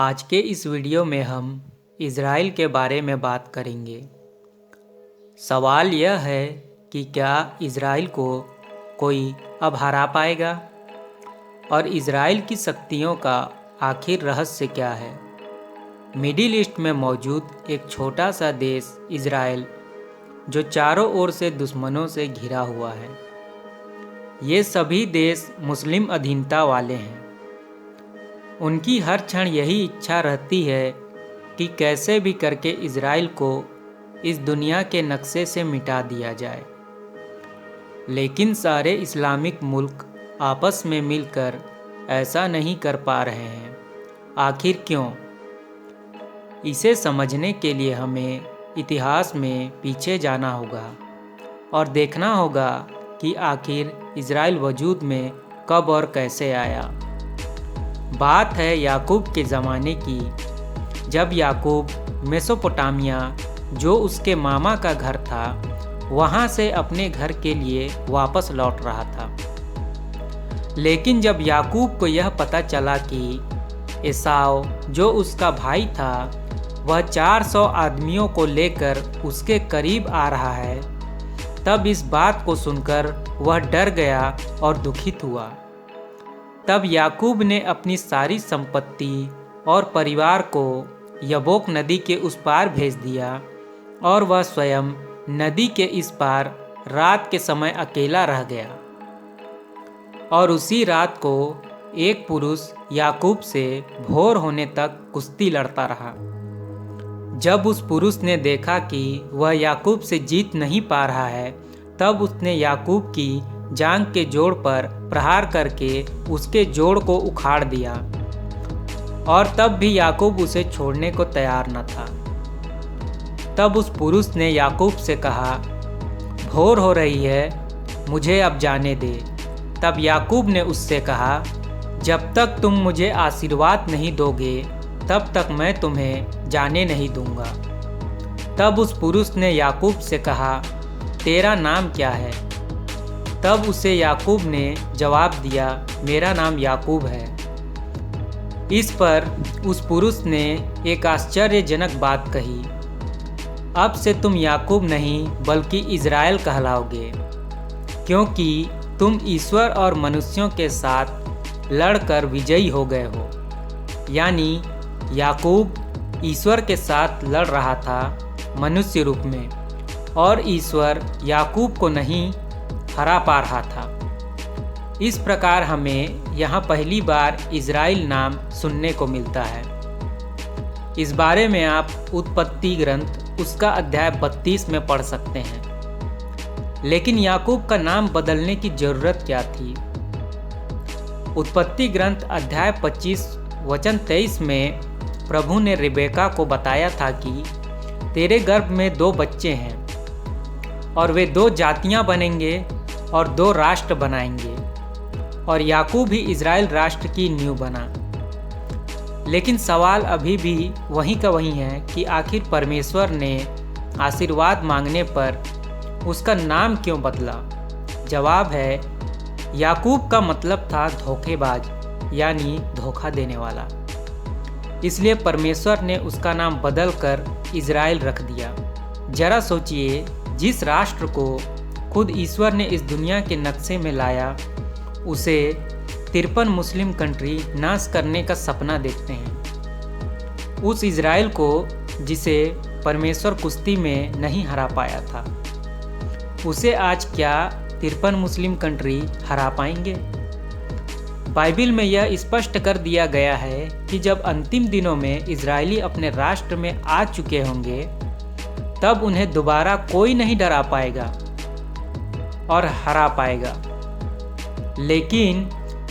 आज के इस वीडियो में हम इज़राइल के बारे में बात करेंगे। सवाल यह है कि क्या इज़राइल को कोई अब हरा पाएगा और इज़राइल की शक्तियों का आखिर रहस्य क्या है। मिडिल ईस्ट में मौजूद एक छोटा सा देश इज़राइल जो चारों ओर से दुश्मनों से घिरा हुआ है। ये सभी देश मुस्लिम अधीनता वाले हैं। उनकी हर क्षण यही इच्छा रहती है कि कैसे भी करके इज़राइल को इस दुनिया के नक्शे से मिटा दिया जाए। लेकिन सारे इस्लामिक मुल्क आपस में मिलकर ऐसा नहीं कर पा रहे हैं। आखिर क्यों? इसे समझने के लिए हमें इतिहास में पीछे जाना होगा और देखना होगा कि आखिर इज़राइल वजूद में कब और कैसे आया। बात है याकूब के ज़माने की, जब याकूब मेसोपोटामिया जो उसके मामा का घर था वहाँ से अपने घर के लिए वापस लौट रहा था। लेकिन जब याकूब को यह पता चला कि एसाव जो उसका भाई था वह 400 आदमियों को लेकर उसके करीब आ रहा है, तब इस बात को सुनकर वह डर गया और दुखित हुआ। तब याकूब ने अपनी सारी संपत्ति और परिवार को यबोक नदी के उस पार भेज दिया और वह स्वयं नदी के इस पार रात के समय अकेला रह गया। और उसी रात को एक पुरुष याकूब से भोर होने तक कुश्ती लड़ता रहा। जब उस पुरुष ने देखा कि वह याकूब से जीत नहीं पा रहा है, तब उसने याकूब की जांघ के जोड़ पर प्रहार करके उसके जोड़ को उखाड़ दिया। और तब भी याकूब उसे छोड़ने को तैयार न था। तब उस पुरुष ने याकूब से कहा, भोर हो रही है, मुझे अब जाने दे। तब याकूब ने उससे कहा, जब तक तुम मुझे आशीर्वाद नहीं दोगे तब तक मैं तुम्हें जाने नहीं दूंगा। तब उस पुरुष ने याकूब से कहा, तेरा नाम क्या है? तब उसे याकूब ने जवाब दिया, मेरा नाम याकूब है। इस पर उस पुरुष ने एक आश्चर्यजनक बात कही, अब से तुम याकूब नहीं बल्कि इज़राइल कहलाओगे, क्योंकि तुम ईश्वर और मनुष्यों के साथ लड़कर विजयी हो गए हो। यानी याकूब ईश्वर के साथ लड़ रहा था मनुष्य रूप में, और ईश्वर याकूब को नहीं हरा पा रहा था। इस प्रकार हमें यहाँ पहली बार इज़राइल नाम सुनने को मिलता है। इस बारे में आप उत्पत्ति ग्रंथ उसका अध्याय 32 में पढ़ सकते हैं। लेकिन याकूब का नाम बदलने की जरूरत क्या थी? उत्पत्ति ग्रंथ अध्याय 25 वचन 23 में प्रभु ने रिबेका को बताया था कि तेरे गर्भ में 2 बच्चे हैं और वे 2 जातियां बनेंगे और 2 राष्ट्र बनाएंगे, और याकूब ही इज़राइल राष्ट्र की नींव बना। लेकिन सवाल अभी भी वहीं का वहीं है कि आखिर परमेश्वर ने आशीर्वाद मांगने पर उसका नाम क्यों बदला? जवाब है, याकूब का मतलब था धोखेबाज, यानी धोखा देने वाला। इसलिए परमेश्वर ने उसका नाम बदल कर इज़राइल रख दिया। जरा सोचिए, जिस राष्ट्र को खुद ईश्वर ने इस दुनिया के नक्शे में लाया, उसे 53 मुस्लिम कंट्री नाश करने का सपना देखते हैं। उस इज़राइल को जिसे परमेश्वर कुश्ती में नहीं हरा पाया था, उसे आज क्या 53 मुस्लिम कंट्री हरा पाएंगे? बाइबिल में यह स्पष्ट कर दिया गया है कि जब अंतिम दिनों में इज़राइली अपने राष्ट्र में आ चुके होंगे, तब उन्हें दोबारा कोई नहीं डरा पाएगा और हरा पाएगा। लेकिन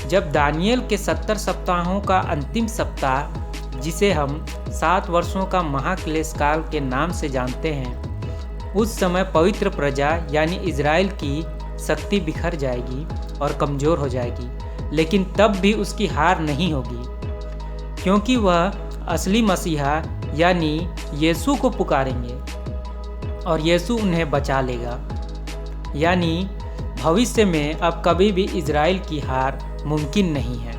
जब दानियल के 70 सप्ताहों का अंतिम सप्ताह, जिसे हम 7 वर्षों का महाक्लेश काल के नाम से जानते हैं, उस समय पवित्र प्रजा यानी इज़राइल की शक्ति बिखर जाएगी और कमज़ोर हो जाएगी। लेकिन तब भी उसकी हार नहीं होगी, क्योंकि वह असली मसीहा यानी यीशु को पुकारेंगे और यीशु उन्हें बचा लेगा। यानी भविष्य में अब कभी भी इज़राइल की हार मुमकिन नहीं है।